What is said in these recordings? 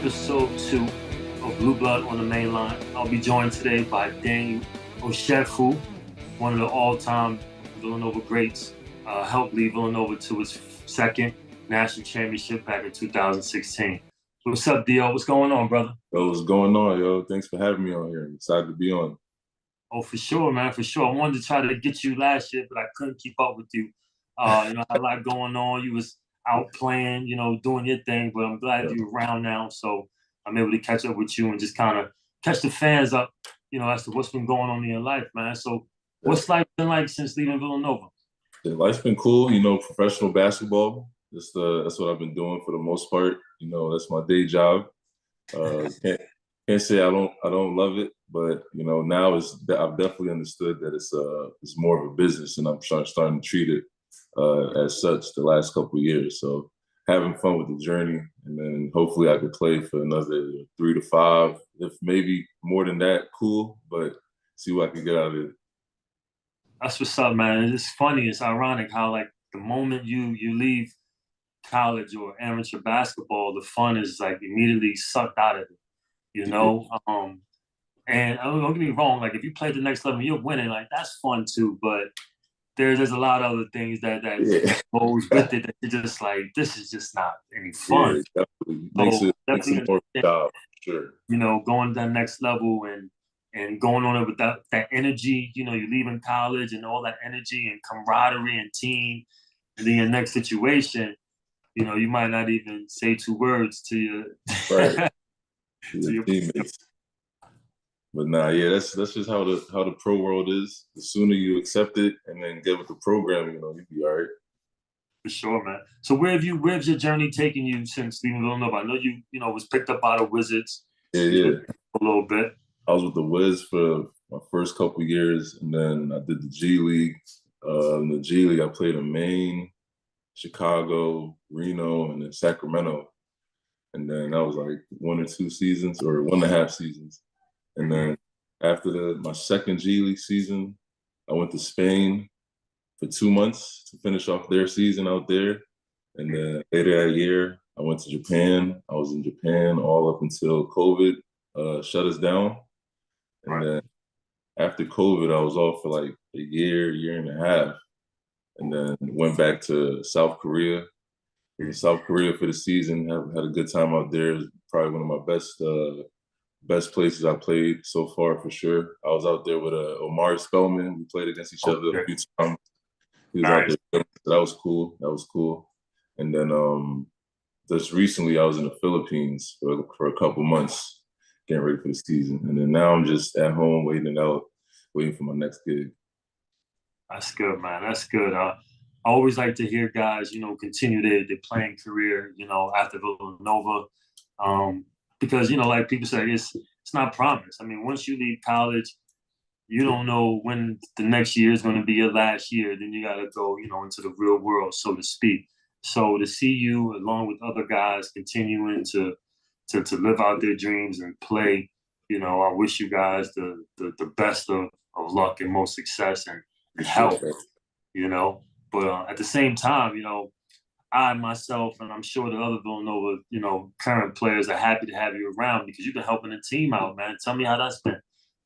episode 2 of Blueblood on the Mainline. I'll be joined today by Daniel Ochefu, one of the all-time Villanova greats. Helped lead Villanova to its second national championship back in 2016. What's up, Dio? What's going on, brother? Yo, what's going on, yo? Thanks for having me on here. I'm excited to be on. Oh, for sure, man, for sure. I wanted to try to get you last year, but I couldn't keep up with you. I had a lot going on. You was out playing, doing your thing, but I'm glad you're around now. So I'm able to catch up with you and just kind of catch the fans up, as to what's been going on in your life, man. So what's life been like since leaving Villanova? Life's been cool, professional basketball. That's what I've been doing for the most part. That's my day job. Can't say I don't love it, but now I've definitely understood that it's more of a business, and I'm starting to treat it as such the last couple of years. So having fun with the journey, and then hopefully I could play for another 3 to 5, if maybe more than that, cool. But see what I can get out of it. That's what's up, man. It's funny. It's ironic how like the moment you leave college or amateur basketball, the fun is like immediately sucked out of it. And don't get me wrong, like if you play the next level, you're winning, like that's fun too. But there's a lot of other things that goes with it that you're just like, this is just not any fun. Yeah, definitely makes it more of a job, sure. Going to that next level and going on it with that energy, you're leaving college and all that energy and camaraderie and team, and then your next situation, you might not even say 2 words to your right. to your teammates. But that's just how the pro world is. The sooner you accept it and then get with the program, you'll be all right. For sure, man. So where's your journey taken you since leaving Villanova? I know you was picked up by the Wizards. Yeah. A little bit. I was with the Wiz for my first couple of years, and then I did the G League. In the G League, I played in Maine, Chicago, Reno, and then Sacramento. And then that was like 1 or 2 seasons, or 1.5 seasons. And then after my second G League season, I went to Spain for 2 months to finish off their season out there. And then later that year, I went to Japan. I was in Japan all up until COVID shut us down. And then after COVID, I was off for like a year and a half. And then went back to South Korea. In South Korea for the season, had a good time out there. It was probably one of my best places I played so far, for sure. I was out there with Omar Spellman. We played against each other a few times. He was out there. So that was cool. And then just recently, I was in the Philippines for a couple months, getting ready for the season. And then now I'm just at home waiting for my next gig. That's good, man. That's good. I always like to hear guys, continue their playing career, after Villanova. Because, like people say, it's not promised. I mean, once you leave college, you don't know when the next year is going to be your last year. Then you got to go, into the real world, so to speak. So to see you along with other guys continuing to live out their dreams and play, I wish you guys the best of luck and most success and health, But at the same time, I myself, and I'm sure the other Villanova, current players are happy to have you around because you've been helping the team out, man. Tell me how that's been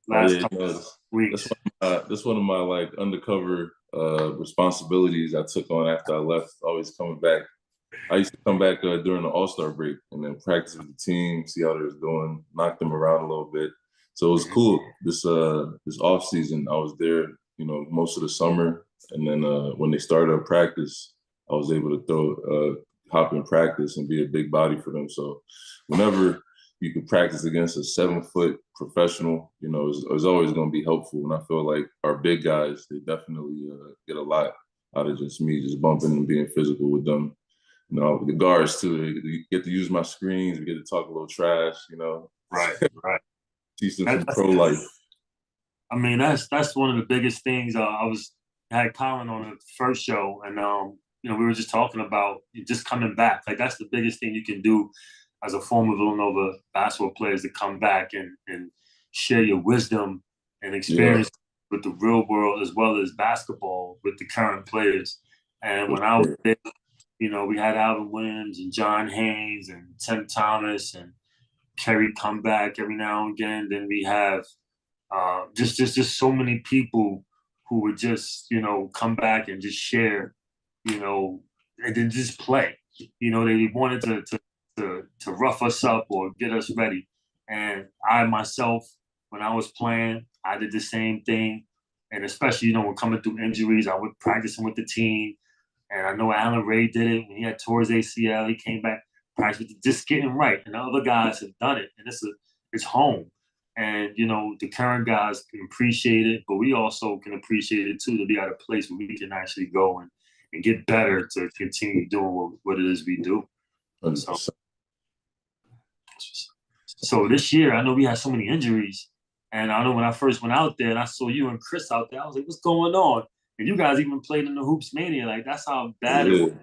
last couple of weeks. That's one of my like undercover responsibilities I took on after I left. Always coming back. I used to come back during the All-Star break and then practice with the team, see how they're doing, knock them around a little bit. So it was cool. This off season, I was there, most of the summer, and then when they started practice, I was able to hop in practice and be a big body for them. So whenever you could practice against a 7-foot professional, it's always going to be helpful. And I feel like our big guys, they definitely get a lot out of just me, just bumping and being physical with them. The guards too, they get to use my screens, we get to talk a little trash, Right. Teach them some pro life. I mean, that's one of the biggest things. I had Collin on the first show, and we were just talking about just coming back. Like that's the biggest thing you can do as a former Villanova basketball player is to come back and share your wisdom and experience with the real world as well as basketball with the current players. And when I was there, we had Alvin Williams and John Haynes and Tim Thomas and Kerry come back every now and again. Then we have just so many people who would just, come back and just share, and then just play. They wanted to rough us up or get us ready. And I myself, when I was playing, I did the same thing. And especially, when coming through injuries, I would practicing with the team. And I know Alan Ray did it when he had tore his ACL. He came back, practiced just getting right. And the other guys have done it. And it's home. And, the current guys can appreciate it, but we also can appreciate it too, to be at a place where we can actually go and get better to continue doing what it is we do. So this year, I know we had so many injuries. And I know when I first went out there and I saw you and Chris out there, I was like, what's going on? And you guys even played in the Hoops Mania. Like, that's how bad it was.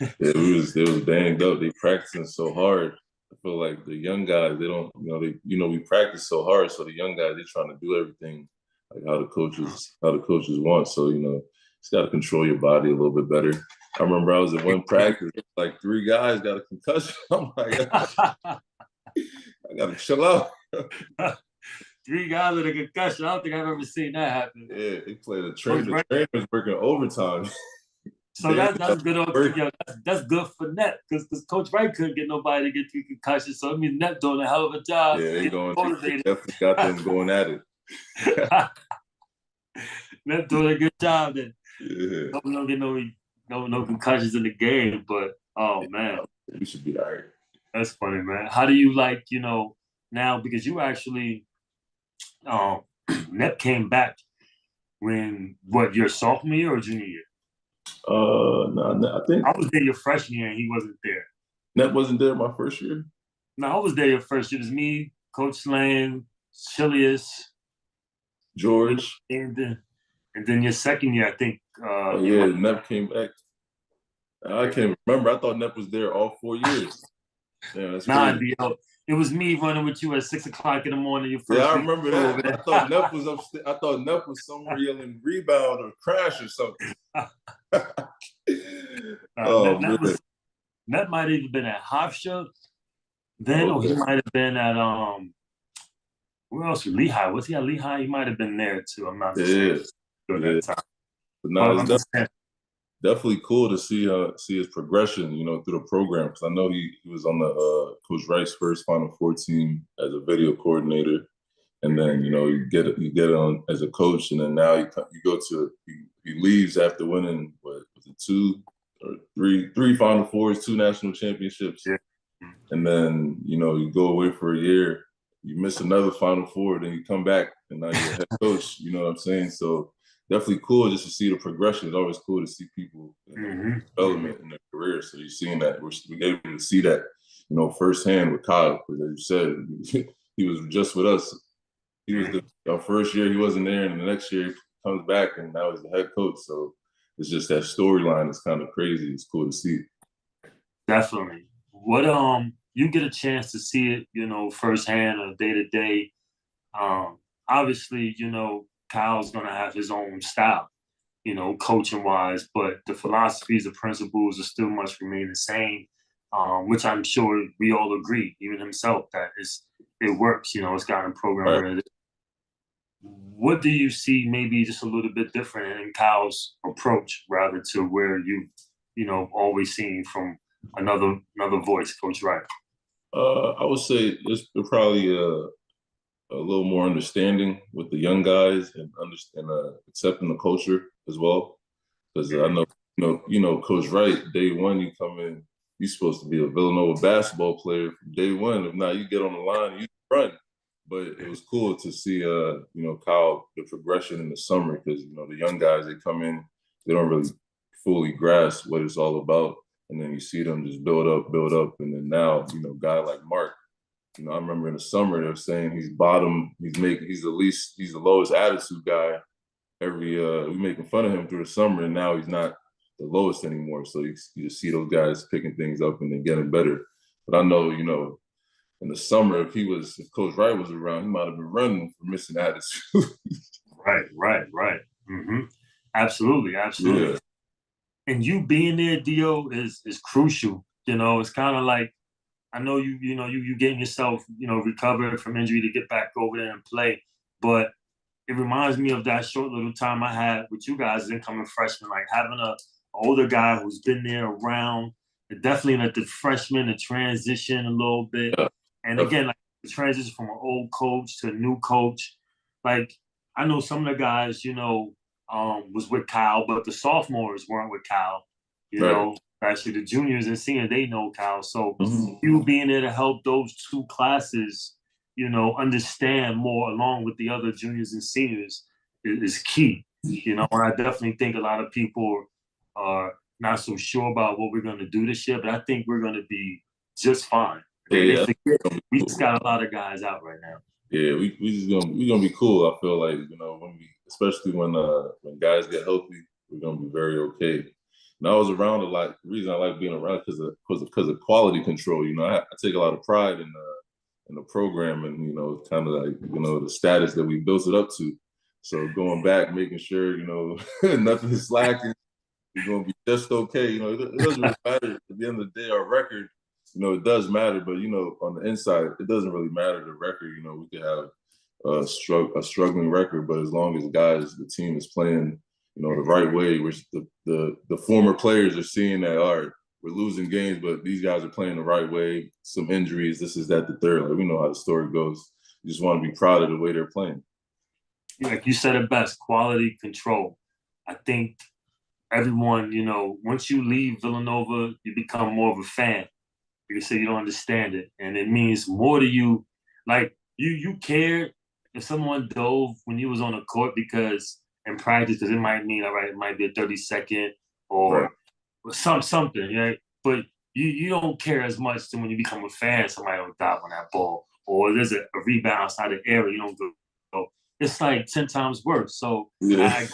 Yeah, they was banged up. They practicing so hard. I feel like the young guys, they don't, we practice so hard. So the young guys, they're trying to do everything like how the coaches want. So, just got to control your body a little bit better. I remember I was at one practice, like 3 guys got a concussion. I'm like, I got to chill out. 3 guys with a concussion. I don't think I've ever seen that happen. Yeah, they played the trainers working overtime. So that's good. That's good for Net because Coach Wright couldn't get nobody to get 3 concussions. So I mean, Net doing a hell of a job. Yeah, they definitely got them going at it. Net doing a good job. Then yeah, don't get no concussions in the game. But oh man, we should be all right. That's funny, man. How do you now because you actually Net came back when your sophomore year or junior year? No, I think I was there your freshman year and he wasn't there. Net wasn't there my first year? No, I was there your first year. It was me, Coach Slane, Chilius, George. And then your second year, I think. Net came back. I can't remember. I thought Net was there all 4 years. Yeah, that's crazy. It was me running with you at 6 o'clock in the morning. Your first I remember that. I thought Neff was upstairs. I thought Neff was somewhere yelling rebound or crash or something. Neff might have even been at Hofstra then, or he might have been at where else? Lehigh. Was he at Lehigh? He might have been there too. I'm not sure. That time. But no, it's definitely cool to see his progression, through the program. Because I know he was on the Coach Wright's first Final Four team as a video coordinator, and then you get on as a coach, and then now he leaves after winning what was it 2 or 3 Final Fours, 2 national championships, and then you go away for a year, you miss another Final Four, then you come back and now you're a head coach. You know what I'm saying? So. Definitely cool just to see the progression. It's always cool to see people development in their career. So you're seeing that. We're able to see that, firsthand with Kyle. Because as you said, he was just with us. He was our first year. He wasn't there, and the next year he comes back, and now he's the head coach. So it's just that storyline is kind of crazy. It's cool to see. Definitely. What you get a chance to see it, firsthand or day to day. Obviously, Kyle's going to have his own style, coaching wise, but the philosophies, the principles are still much remain the same, which I'm sure we all agree, even himself, that it works, it's got a program. Right. What do you see maybe just a little bit different in Kyle's approach rather to where you've, always seen from another voice, Coach Wright? I would say it's probably a little more understanding with the young guys and accepting the culture as well. Because I know, Coach Wright, day one you come in, you're supposed to be a Villanova basketball player from day one. If not, you get on the line, you run. But it was cool to see, Kyle, the progression in the summer because, the young guys, they come in, they don't really fully grasp what it's all about. And then you see them just build up. And then now, a guy like Mark, I remember in the summer they were saying he's the lowest attitude guy. We making fun of him through the summer, and now he's not the lowest anymore. So you just see those guys picking things up and then getting better. But I know, in the summer, if Coach Wright was around, he might have been running for missing attitude. Right. Mm-hmm. Absolutely. Yeah. And you being there, Dio, is crucial. It's kind of like I know you getting yourself, recovered from injury to get back over there and play. But it reminds me of that short little time I had with you guys as incoming freshmen, like having a older guy who's been there around, definitely let the freshmen to transition a little bit. Yeah. And again, like the transition from an old coach to a new coach. Like I know some of the guys, was with Kyle, but the sophomores weren't with Kyle. You Right. know, actually the juniors and seniors, they know Kyle. So Mhm. you being there to help those two classes, understand more along with the other juniors and seniors is key. And I definitely think a lot of people are not so sure about what we're going to do this year, but I think we're going to be just fine. They Yeah, forget yeah. we just got a lot of guys out right now. Yeah, we gonna be cool. I feel like when especially when guys get healthy, we're gonna be very okay. And I was around a lot. The reason I like being around because of quality control. I take a lot of pride in the program and kind of like the status that we built it up to. So going back, making sure nothing is slacking. We're gonna be just okay. It doesn't really matter at the end of the day. Our record, it does matter, but on the inside, it doesn't really matter the record. We could have a struggling record, but as long as the team is playing, the right way, which the former players are seeing that, all right, we're losing games, but these guys are playing the right way. Some injuries, this is that, the third. Like we know how the story goes. You just want to be proud of the way they're playing. Like you said it best, quality control. I think everyone, once you leave Villanova, you become more of a fan. You say you don't understand it, and it means more to you. Like you cared if someone dove when you was on the court because in practice, because it might mean all right, it might be a 30-second Right. or something, right? But you don't care as much than when you become a fan. Somebody will dive on that ball, or there's a rebound outside the area. You don't go. It's like 10 times worse. So Yeah.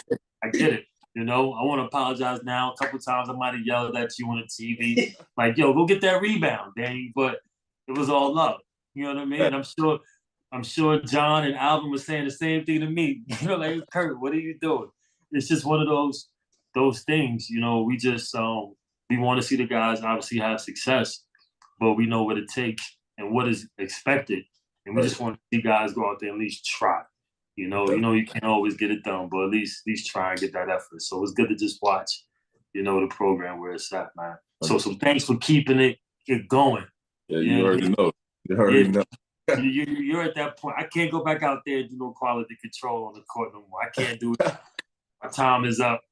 I get it. I want to apologize now. A couple times I might have yelled at you on the TV, like, "Yo, go get that rebound, Danny." But it was all love. You know what I mean? And I'm sure John and Alvin were saying the same thing to me. Like, Kurt, what are you doing? It's just one of those things. We just we want to see the guys obviously have success, but we know what it takes and what is expected, and we just want to see guys go out there and at least try. You can't always get it done, but at least try and get that effort. So it's good to just watch, the program where it's at, man. So thanks for keeping it going. Yeah, you already know. You already know. You're at that point. I can't go back out there and do no quality control on the court no more. I can't do it. My time is up.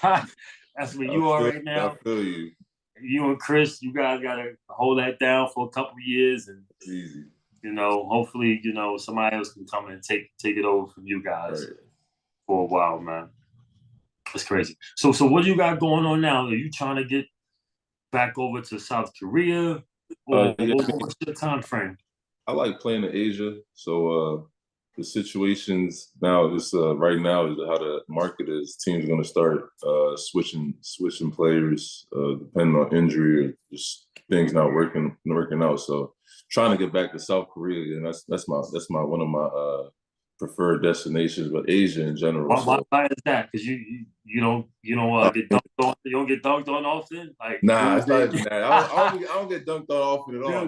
That's where you are right now. I feel you. You and Chris, you guys gotta hold that down for a couple of years, and it's easy. Hopefully, somebody else can come and take it over from you guys for a while, man. It's crazy. So what do you got going on now? Are you trying to get back over to South Korea, or what's your time frame? I like playing in Asia, so the situations now, right now is how the market is. Teams are going to start switching players depending on injury or just things not working out. So trying to get back to South Korea, and that's my one of my preferred destinations, but Asia in general. Why is that? Because you don't get dunked on. You don't get dunked on often. Like nah, it's not even that. I don't get dunked on often at all.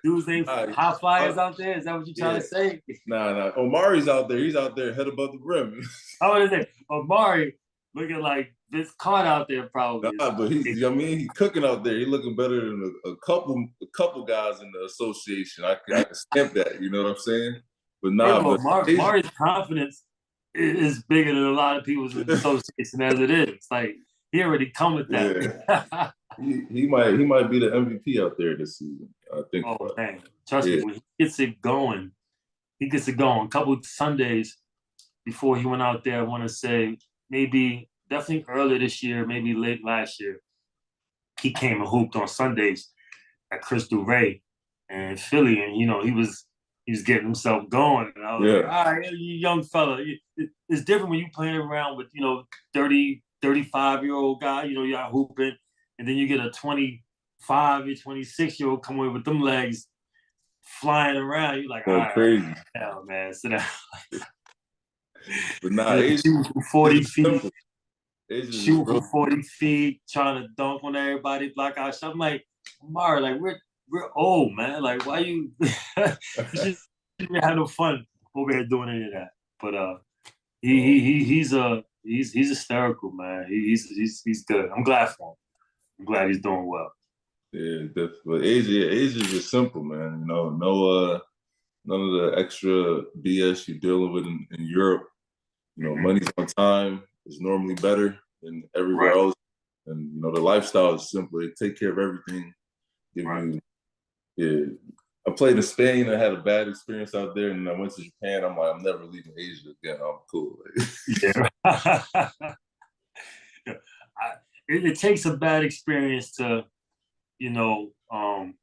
Dudes ain't high flyers out there. Is that what you trying to say? Nah. Omari's out there. He's out there head above the rim. I want to say Omari looking like this caught out there probably. Nah, but he's cooking out there. He's looking better than a couple guys in the association. I can stamp that. You know what I'm saying? But Mari's confidence is bigger than a lot of people's in the association as it is. Like he already come with that. Yeah. he might be the MVP out there this season. I think. Oh man, trust me, when he gets it going. A couple of Sundays before he went out there, I want to say definitely earlier this year, maybe late last year. He came and hooped on Sundays at Crystal Ray and Philly, and he was getting himself going. And I was like, all right, you young fella. It's different when you playing around with, 30, 35-year-old guy, you're out hooping, and then you get a 25 or 26-year-old come away with them legs flying around. You're like, all right, crazy. Hell, man, sit down. But nah, shoot from 40 feet. Shoot from 40 feet, trying to dunk on everybody, block out. I'm like, Amari, like we're old, man. Like, why you? You should have no fun over here doing any of that. But he's hysterical, man. He's good. I'm glad for him. I'm glad he's doing well. Yeah, definitely. But Asia is just simple, man. You know, no none of the extra BS you're dealing with in Europe. You know, money's on time is normally better than everywhere else. And, you know, the lifestyle is simple. They take care of everything. Give you, yeah. I played in Spain. I had a bad experience out there. And I went to Japan. I'm like, I'm never leaving Asia again. I'm cool. Yeah. It takes a bad experience to,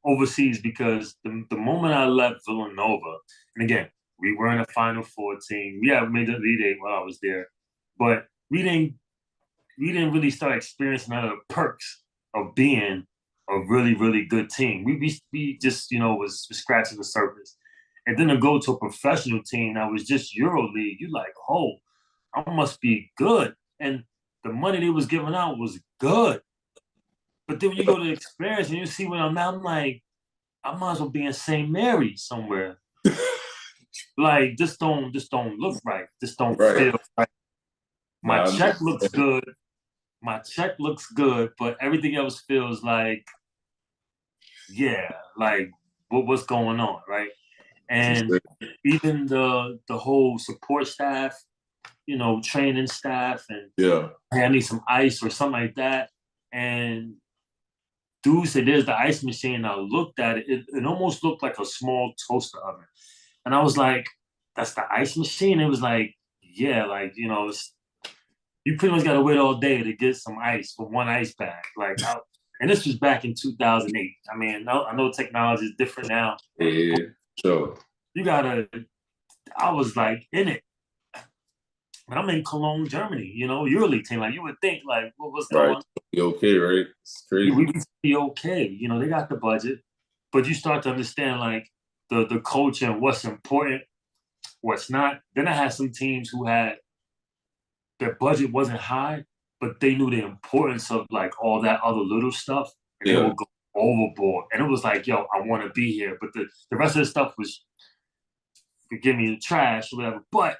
overseas, because the moment I left Villanova, and again, we were in a Final Four team. Yeah, we made the Elite Eight while I was there, but we didn't really start experiencing none of the perks of being a really, really good team. We just, was scratching the surface. And then to go to a professional team that was just EuroLeague, you're like, oh, I must be good. And the money they was giving out was good. But then when you go to the experience and you see what I'm at, I'm like, I might as well be in St. Mary's somewhere. Like, this don't look right. This don't feel right. My check looks good. My check looks good, but everything else feels like, yeah, like what's going on, right? And even the whole support staff, training staff, and hey, I need some ice or something like that. And dude said, "There's the ice machine." I looked at it; it almost looked like a small toaster oven, and I was like, "That's the ice machine." It was like, yeah, like you pretty much got to wait all day to get some ice for one ice bag. Like, and this was back in 2008. I mean, I know technology is different now. Yeah, sure. I was like in it. But I'm in Cologne, Germany, EuroLeague team. Like, you would think, like, what's going on? Be okay, right? It's crazy. We would be okay. They got the budget. But you start to understand, like, the culture and what's important, what's not. Then I had some teams who had their budget wasn't high, but they knew the importance of, like, all that other little stuff. And they would go overboard. And it was like, yo, I want to be here. But the rest of the stuff was, forgive me, the trash or whatever. But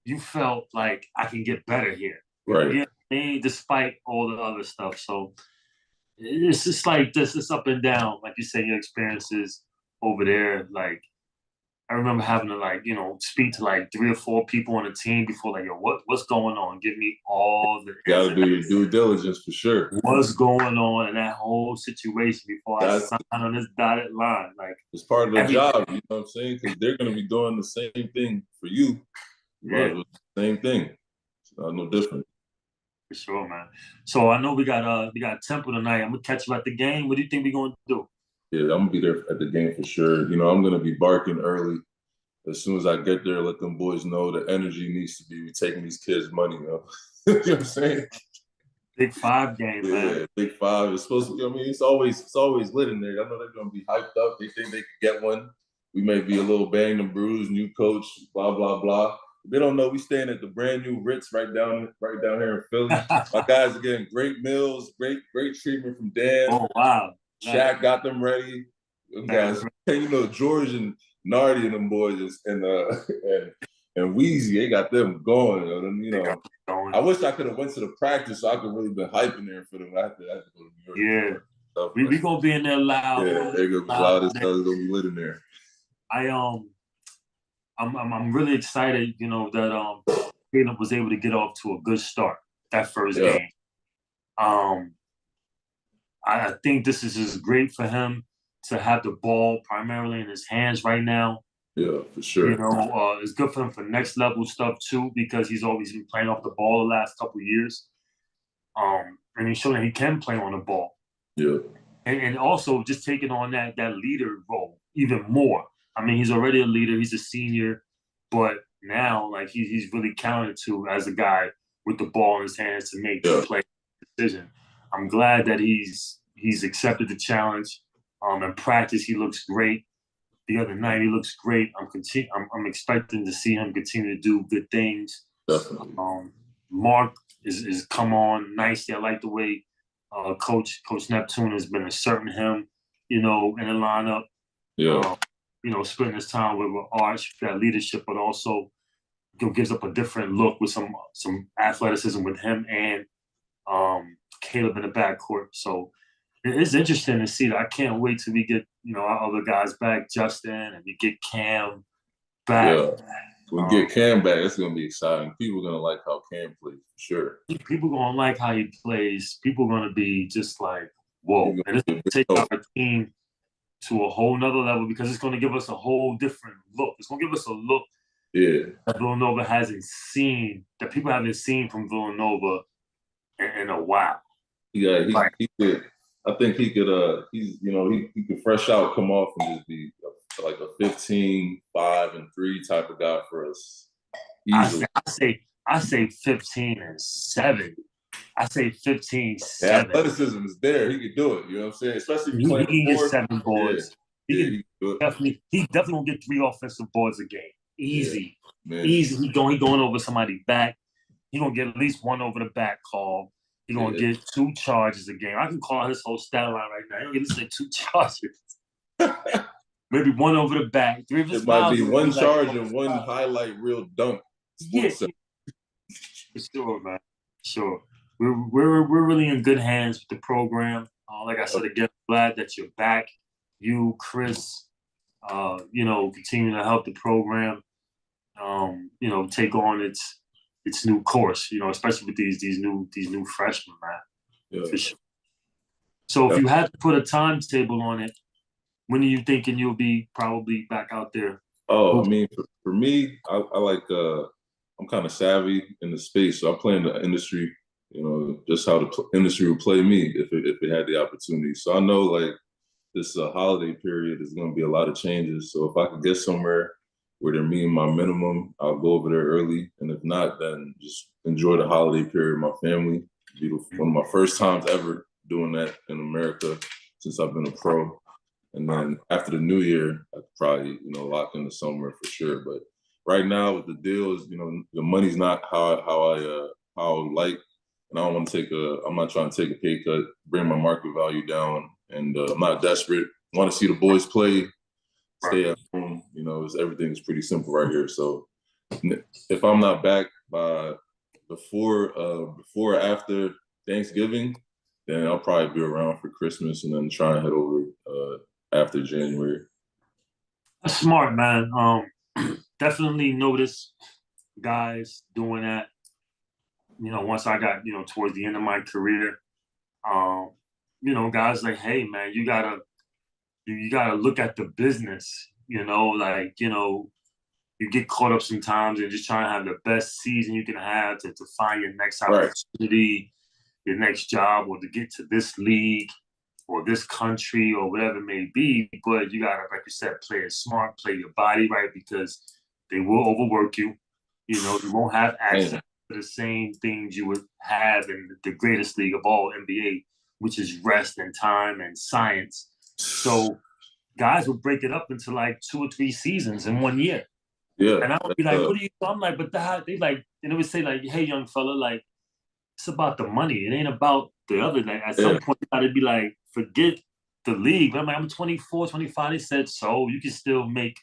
you felt like I can get better here. Right. You know what I mean? Despite all the other stuff. So it's just like this. It's up and down. Like you said, your experiences over there, like, I remember having to, like, speak to like 3 or 4 people on the team before, like, yo, what's going on? Give me all the gotta do your due diligence for sure. What's going on in that whole situation before I sign on this dotted line? Like, it's part of the job, you know what I'm saying? Because they're gonna be doing the same thing for you. Yeah. Same thing. It's no different. For sure, man. So I know we got Temple tonight. I'm gonna catch you at the game. What do you think we're gonna do? Yeah, I'm gonna be there at the game for sure. I'm gonna be barking early. As soon as I get there, let them boys know the energy needs to be taking these kids' money, you know what I'm saying? Big 5 game, man. Yeah, Big 5. It's supposed to be, it's always lit in there. I know they're gonna be hyped up. They think they could get one. We may be a little banged and bruised, new coach, blah, blah, blah. They don't know we staying at the brand new Ritz right down here in Philly. My guys are getting great meals, great treatment from Dan. Oh, wow. Shaq got them ready. Them guys, George and Nardi and them boys and Weezy, they got them going. I wish I could have went to the practice so I could really been hyping there for them. I had to go to New York. Yeah, we gonna be in there loud. Yeah, they're gonna be loud as hell. It's gonna be lit in there. I'm really excited, that Caleb was able to get off to a good start that first game. I think this is just great for him to have the ball primarily in his hands right now. Yeah, for sure. It's good for him for next level stuff too, because he's always been playing off the ball the last couple of years. And he's showing that he can play on the ball. Yeah. And also just taking on that leader role even more. I mean, he's already a leader. He's a senior, but now, like, he's really counted to as a guy with the ball in his hands to make the play decision. I'm glad that he's accepted the challenge. In practice, he looks great. The other night, he looks great. I'm expecting to see him continue to do good things. Definitely. Mark is come on nicely. I like the way Coach Neptune has been asserting him. in the lineup. Yeah. Spending his time with Arch, that leadership, but also gives up a different look with some athleticism with him and Caleb in the backcourt. So it is interesting to see that. I can't wait till we get our other guys back, Justin, and we get Cam back. Yeah. When we get Cam back, it's gonna be exciting. People are gonna like how Cam plays for sure. People gonna like how he plays. People are gonna be just like, whoa. And it's gonna take our team to a whole nother level because it's gonna give us a whole different look. It's gonna give us a look that Villanova hasn't seen, that people haven't seen from Villanova in a while. Yeah, he could. I think he could. He could fresh out, come off, and just be like a 15, 5, and 3 type of guy for us. Easily. I say 15 and 7. I say 15, 7. The athleticism is there. He could do it. You know what I'm saying? Especially if he can get 7 boards. Yeah. He definitely gonna get 3 offensive boards a game. Easy. Yeah, Easy. He going over somebody's back. He gonna get at least 1 over the back call. He gonna get 2 charges a game. I can call his whole stat line right now. He gonna get 2 charges. Maybe 1 over the back. 3 of his it might be 1 charge and 1 highlight reel dunk. Yeah. For sure, man. Sure. We're really in good hands with the program. Like I said again, glad that you're back. You, Chris, continuing to help the program, take on its new course. Especially with these new freshmen, man. Yeah. For sure. So if you had to put a timetable on it, when are you thinking you'll be probably back out there? Oh, I mean, for me, I like. I'm kind of savvy in the space, so I play in the industry. Just how the industry would play me if it had the opportunity. So I know like this holiday period is going to be a lot of changes. So if I could get somewhere where they're meeting my minimum, I'll go over there early. And if not, then just enjoy the holiday period with my family. It'll be one of my first times ever doing that in America since I've been a pro. And then after the new year, I could probably, lock into somewhere for sure. But right now with the deals, the money's not how I would like. And I don't want to I'm not trying to take a pay cut, bring my market value down. And I'm not desperate. I want to see the boys play, stay at home. Everything's pretty simple right here. So if I'm not back by before or after Thanksgiving, then I'll probably be around for Christmas and then try and head over after January. That's smart, man. Definitely notice guys doing that. Once I got, towards the end of my career, guys like, hey, man, you gotta look at the business. You get caught up sometimes and just trying to have the best season you can have to find your next opportunity, your next job, or to get to this league or this country or whatever it may be. But you gotta, like you said, play it smart, play your body right, because they will overwork you. You won't have access to the same things you would have in the greatest league of all, NBA, which is rest and time and science. So guys will break it up into like 2 or 3 seasons in 1 year. Yeah. And I would be like, what do you do? I'm like, but they like, and they would say like, hey, young fella, like, it's about the money. It ain't about the other. Like, at some point, you gotta be like, forget the league. But I'm like, I'm 24, 25. They said, so you can still make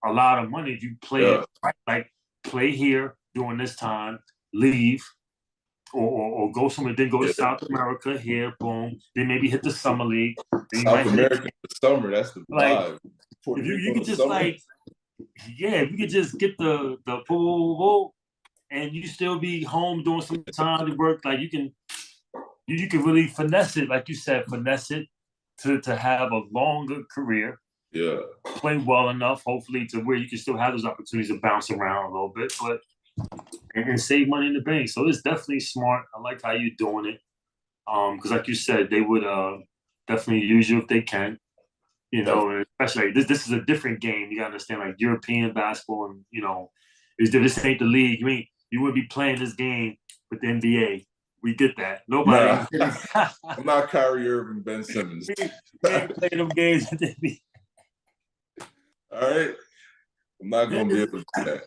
a lot of money if you play it right. Like, play here during this time, leave, or go somewhere, then go to South America here, boom. Then maybe hit the summer league. Then South America, the summer, that's the vibe. If you could just if you could just get the whoa, and you still be home doing some time to work, like you can really finesse it, like you said, finesse it to have a longer career. Yeah. Play well enough, hopefully, to where you can still have those opportunities to bounce around a little bit, but and save money in the bank. So it's definitely smart. I like how you're doing it. Because like you said, they would definitely use you if they can. And especially like, this is a different game. You gotta understand, like European basketball, and this ain't the league. You wouldn't be playing this game with the NBA. We get that. Nobody. Nah. I'm not Kyrie Irving, Ben Simmons. We ain't playing them games with the NBA. All right. I'm not gonna be able to do that.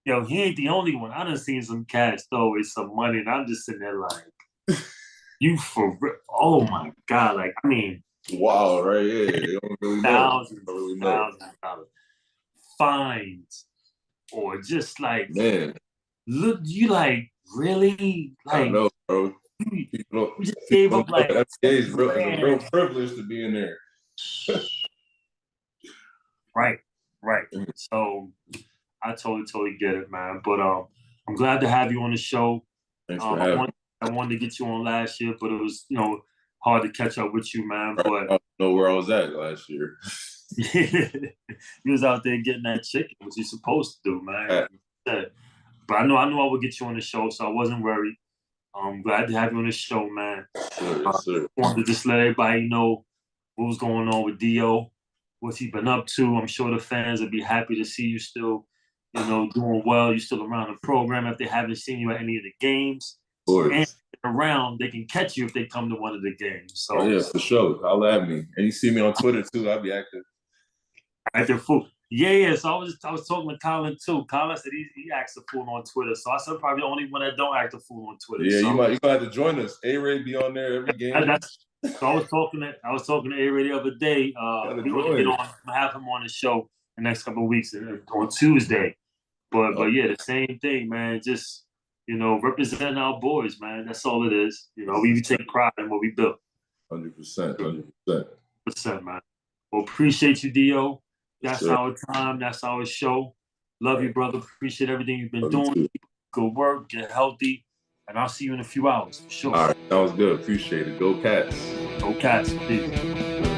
Yo, he ain't the only one. I done seen some cats throw away some money, and I'm just sitting there like, you for real? Oh my God! Like, I mean, Wow, right? Yeah, they don't really know. Thousands, They don't really know. thousands of dollars. Fines, or just like, Man, look, you like, really? I Like, know, bro. you, People don't, you just gave people up don't know like the NBA is 10 real. It's a real grand. privilege to be in there. Right, right. So I totally get it, man. But I'm glad to have you on the show. Thanks for having me. I wanted to get you on last year, but it was, hard to catch up with you, man. I But don't know where I was at last year. you was out there getting that chicken, which you're supposed to do, man. But I know I would get you on the show, so I wasn't worried. I'm glad to have you on the show, man. Sure, yes, sir. Wanted to just let everybody know what was going on with Dio, what's he been up to. I'm sure the fans would be happy to see you still, doing well. You're still around the program if they haven't seen you at any of the games. Of course. And around, they can catch you if they come to one of the games. So, yeah, for sure. Holla at me. And you see me on Twitter too. I'll be active. Active fool. Yeah. So I was talking to Collin too. Collin said he acts a fool on Twitter. So I said probably the only one that don't act a fool on Twitter. Yeah, so, you might have to join us. A-Ray be on there every game. So I was talking to A-Ray the other day. We want to get on, have him on the show the next couple of weeks on Tuesday. But yeah, the same thing, man. Just representing our boys, man. That's all it is. We take pride in what we built. 100%. 100%, man. Well, appreciate you, Dio. That's our time. That's our show. Love you, brother. Appreciate everything you've been doing. Good work. Get healthy. And I'll see you in a few hours, for sure. All right. That was good. Appreciate it. Go Cats. Go Cats. Peace.